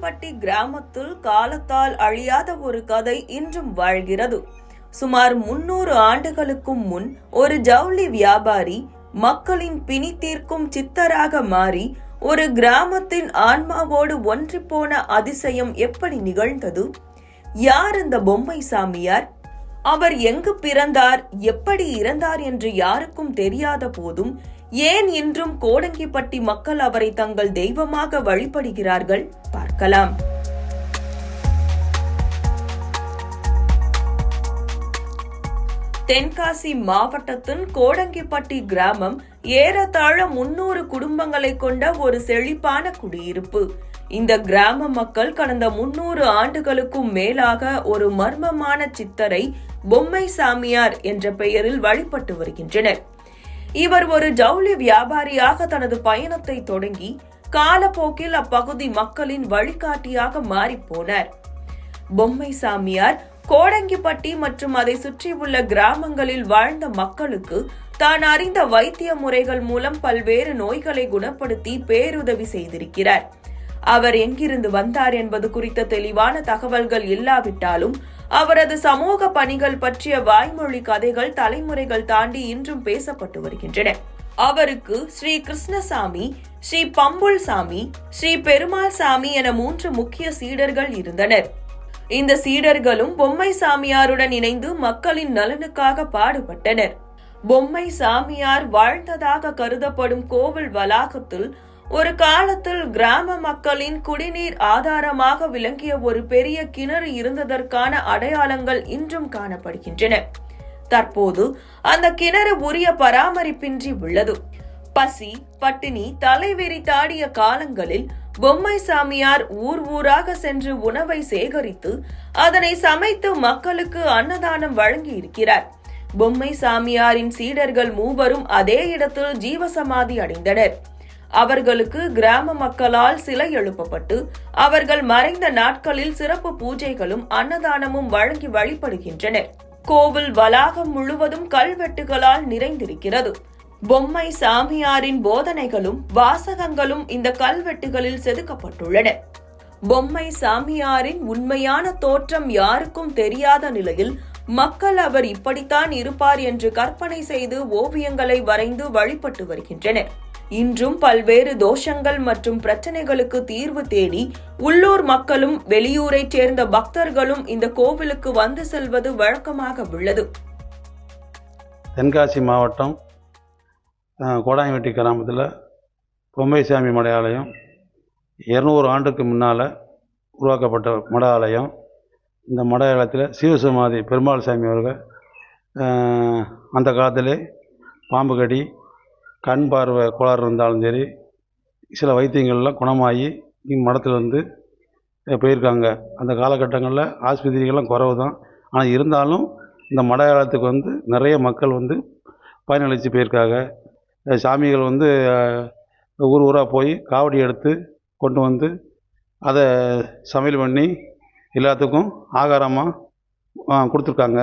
கோடங்கிப்பட்டி கிராமத்தில் காலத்தால் அழியாத ஒரு கதை இன்றும் வாழ்கிறது. சுமார் 300 ஆண்டுகளுக்கும் முன் ஒரு ஜவுளி வியாபாரி மக்களின் பிணி தீர்க்கும் சித்தராக மாறி ஒரு கிராமத்தின் ஆன்மாவோடு ஒன்றிப்போன அதிசயம் எப்படி நிகழ்ந்தது? யார் இந்த பொம்மை சாமியார்? அவர் எங்கு பிறந்தார், எப்படி இறந்தார் என்று யாருக்கும் தெரியாத போதும் ஏன் இன்றும் கோடங்கிப்பட்டி மக்கள் அவரை தங்கள் தெய்வமாக வழிபடுகிறார்கள்? பார்க்கலாம். தென்காசி மாவட்டத்தின் கோடங்கிப்பட்டி கிராமம் ஏறத்தாழ 300 குடும்பங்களை கொண்ட ஒரு செழிப்பான குடியிருப்பு. இந்த கிராம மக்கள் கடந்த 300 ஆண்டுகளுக்கும் மேலாக ஒரு மர்மமான சித்தரை பொம்மை சாமியார் என்ற பெயரில் வழிபட்டு வருகின்றனர். இவர் ஒரு ஜவுளி வியாபாரியாக தனது பயணத்தை தொடங்கி காலப்போக்கில் அப்பகுதி மக்களின் வழிகாட்டியாக மாறிப்போனார். பொம்மை சாமியார் கோடங்கிப்பட்டி மற்றும் அதை சுற்றியுள்ள கிராமங்களில் வாழ்ந்த மக்களுக்கு தான் அறிந்த வைத்திய முறைகள் மூலம் பல்வேறு நோய்களை குணப்படுத்தி பேருதவி செய்திருக்கிறார். அவர் எங்கிருந்து வந்தார் என்பது குறித்த தெளிவான தகவல்கள் இல்லாவிட்டாலும் அவரது சமூக பணிகள் பற்றிய வாய்மொழி கதைகள் தலைமுறைகள் தாண்டி இன்றும் பேசப்பட்டு வருகின்றன. அவருக்கு ஸ்ரீ கிருஷ்ணசாமி, ஸ்ரீ பம்புல் சாமி, ஸ்ரீ பெருமாள் சாமி என 3 முக்கிய சீடர்கள் இருந்தனர். இந்த சீடர்களும் பொம்மை சாமியாருடன் இணைந்து மக்களின் நலனுக்காக பாடுபட்டனர். பொம்மை சாமியார் வாழ்ந்ததாக கருதப்படும் கோவில் வளாகத்தில் ஒரு காலத்தில் கிராம மக்களின் குடிநீர் ஆதாரமாக விளங்கிய ஒரு பெரிய கிணறு இருந்ததற்கான அடையாளங்கள் இன்றும் காணப்படுகின்றன. தற்போது அந்த கிணறு உரிய பராமரிப்பின்றி உள்ளது. பசி, பட்டினி, தலைவெறி தாடிய காலங்களில் பொம்மை சாமியார் ஊர் ஊராக சென்று உணவை சேகரித்து அதனை சமைத்து மக்களுக்கு அன்னதானம் வழங்கி இருக்கிறார். பொம்மை சாமியாரின் சீடர்கள் 3 அதே இடத்தில் ஜீவசமாதி அடைந்தனர். அவர்களுக்கு கிராம மக்களால் சிலை எழுப்பப்பட்டு அவர்கள் மறைந்த நாட்களில் சிறப்பு பூஜைகளும் அன்னதானமும் வழங்கி வழிபடுகின்றனர். கோவில் வளாகம் முழுவதும் கல்வெட்டுகளால் நிறைந்திருக்கிறது. பொம்மை சாமியாரின் போதனைகளும் வாசகங்களும் இந்த கல்வெட்டுகளில் செதுக்கப்பட்டுள்ளன. பொம்மை சாமியாரின் உண்மையான தோற்றம் யாருக்கும் தெரியாத நிலையில் மக்கள் அவர் இப்படித்தான் இருப்பார் என்று கற்பனை செய்து ஓவியங்களை வரைந்து வழிபட்டு வருகின்றனர். இன்றும் பல்வேறு தோஷங்கள் மற்றும் பிரச்சனைகளுக்கு தீர்வு தேடி உள்ளூர் மக்களும் வெளியூரைச் சேர்ந்த பக்தர்களும் இந்த கோவிலுக்கு வந்து செல்வது வழக்கமாக உள்ளது. தென்காசி மாவட்டம் கோடாங்கிப்பட்டி கிராமத்தில் பொம்மை சாமி மட ஆலயம் 200 ஆண்டுக்கு முன்னால் உருவாக்கப்பட்ட மட ஆலயம். இந்த மட ஆலயத்தில் சிவசமாதி பெருமாள் சாமி அவர்கள் அந்த காலத்திலே பாம்பு கடி, கண் பார்வை கோளாறு இருந்தாலும் சரி, சில வைத்தியங்கள்லாம் குணமாகி மடத்தில் வந்து போயிருக்காங்க. அந்த காலகட்டங்களில் ஆஸ்பத்திரிகள்லாம் குறைவு தான். ஆனால் இருந்தாலும் இந்த மட ஆலயத்துக்கு வந்து நிறைய மக்கள் வந்து பயனளித்து போயிருக்காங்க. சாமிகள் வந்து ஊர் ஊராக போய் காவடி எடுத்து கொண்டு வந்து அதை சமையல் பண்ணி எல்லாத்துக்கும் ஆகாரமாக கொடுத்துருக்காங்க.